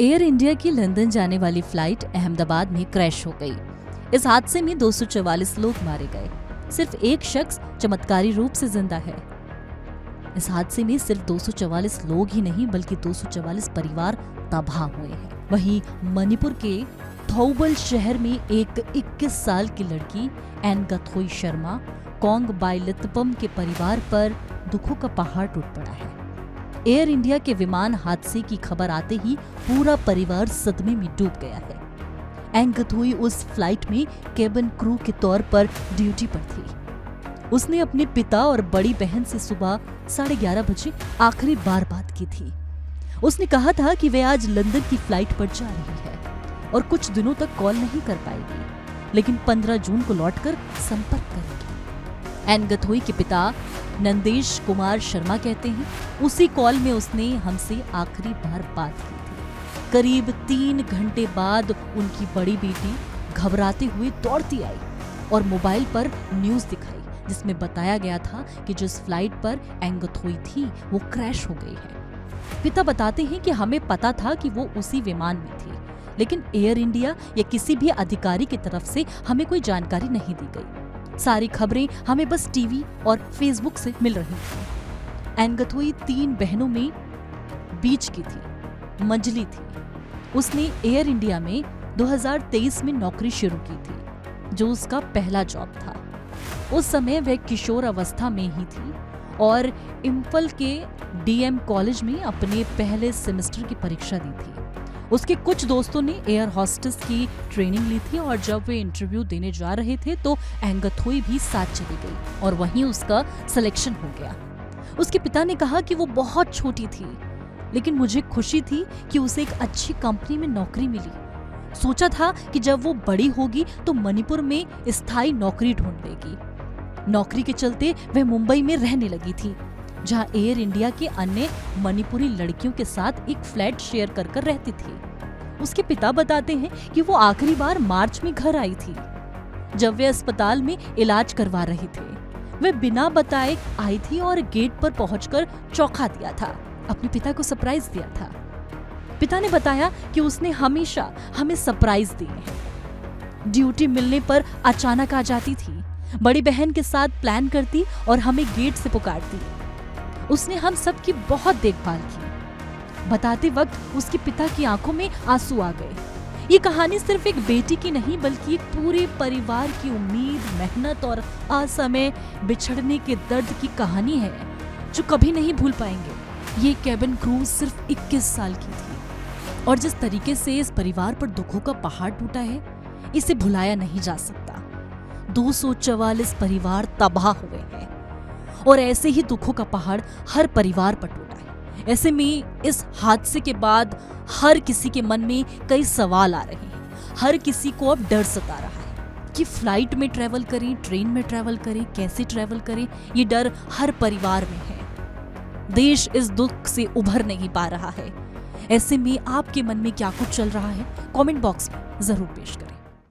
Air India की London जाने वाली फ्लाइट अहमदाबाद में क्रैश हो गई। इस हादसे में 244 लोग मारे गए। सिर्फ एक शख्स चमत्कारी रूप से जिंदा है। इस हादसे में सिर्फ 244 लोग ही नहीं बल्कि 244 परिवार तबाह हुए हैं। वहीं मणिपुर के थौबल शहर में एक 21 साल की लड़की एनगथोई शर्मा कोंग बाइलतपम के परिवार पर दुखों का पहाड़ टूट पड़ा है। एयर इंडिया के विमान हादसे की खबर आते ही पूरा परिवार सदमे में डूब गया है। एनगथोई उस फ्लाइट में केबिन क्रू के तौर पर ड्यूटी पर थी। उसने अपने पिता और बड़ी बहन से सुबह 11:30 बजे आखिरी बार बात की थी। उसने कहा था कि वे आज लंदन की फ्लाइट पर जा रही है और कुछ दिनों तक कॉल नहीं कर पाएगी, लेकिन 15 जून को लौटकर संपर्क करेगी। एनगथोई के पिता नंदेश कुमार शर्मा कहते हैं, उसी कॉल में उसने हमसे आखिरी बार बात की थी। करीब 3 घंटे बाद उनकी बड़ी बेटी घबराते हुए दौड़ती आई और मोबाइल पर न्यूज़ दिखाई, जिसमें बताया गया था कि जिस फ्लाइट पर एनगथोई थी वो क्रैश हो गई है। पिता बताते हैं कि हमें पता था कि वो उसी विमान में थी, लेकिन एयर इंडिया या किसी भी अधिकारी की तरफ से हमें कोई जानकारी नहीं दी गई। सारी खबरें हमें बस टीवी और फेसबुक से मिल रही थी। एनगथोई 3 बहनों में बीच की थी, मंजली थी। उसने एयर इंडिया में 2023 में नौकरी शुरू की थी, जो उसका पहला जॉब था। उस समय वह किशोर अवस्था में ही थी और इम्फल के डीएम कॉलेज में अपने पहले सेमेस्टर की परीक्षा दी थी। उसके कुछ दोस्तों ने एयर होस्टेस की ट्रेनिंग ली थी और जब वे इंटरव्यू देने जा रहे थे तो एनगथोई भी साथ चली गई और वहीं उसका सिलेक्शन हो गया। उसके पिता ने कहा कि वो बहुत छोटी थी, लेकिन मुझे खुशी थी कि उसे एक अच्छी कंपनी में नौकरी मिली। सोचा था कि जब वो बड़ी होगी तो मणिपुर में स्थायी नौकरी ढूंढ लेगी। नौकरी के चलते वह मुंबई में रहने लगी थी, जहां एयर इंडिया के अन्य मणिपुरी लड़कियों के साथ एक फ्लैट शेयर कर रहती थी। उसके पिता बताते हैं कि वो आखिरी बार मार्च में घर आई थी, जब वे अस्पताल में इलाज करवा रहे थे। वे बिना बताए आई थी और गेट पर पहुंचकर चौंका दिया था, अपने पिता को सरप्राइज दिया था। पिता ने बताया कि उसने हमेशा हमें सरप्राइज दिए हैं। ड्यूटी मिलने पर अचानक आ जाती थी, बड़ी बहन के साथ प्लान करती और हमें गेट से पुकारती। उसने हम सबकी बहुत देखभाल की। बताते वक्त उसके पिता की आंखों में आंसू आ गए। ये कहानी सिर्फ एक बेटी की नहीं बल्कि एक पूरे परिवार की उम्मीद, मेहनत और असमय बिछड़ने के दर्द की कहानी है, जो कभी नहीं भूल पाएंगे। ये केबिन क्रू सिर्फ 21 साल की थी और जिस तरीके से इस परिवार पर दुखों का पहाड़ टूटा है, इसे भुलाया नहीं जा सकता। 244 परिवार तबाह हुए हैं और ऐसे ही दुखों का पहाड़ हर परिवार पर टूटा है। ऐसे में इस हादसे के बाद हर किसी के मन में कई सवाल आ रहे हैं। हर किसी को अब डर सता रहा है कि फ्लाइट में ट्रैवल करें, ट्रेन में ट्रैवल करें, कैसे ट्रैवल करें। ये डर हर परिवार में है। देश इस दुख से उभर नहीं पा रहा है। ऐसे में आपके मन में क्या कुछ चल रहा है, कमेंट बॉक्स में जरूर पेश करें।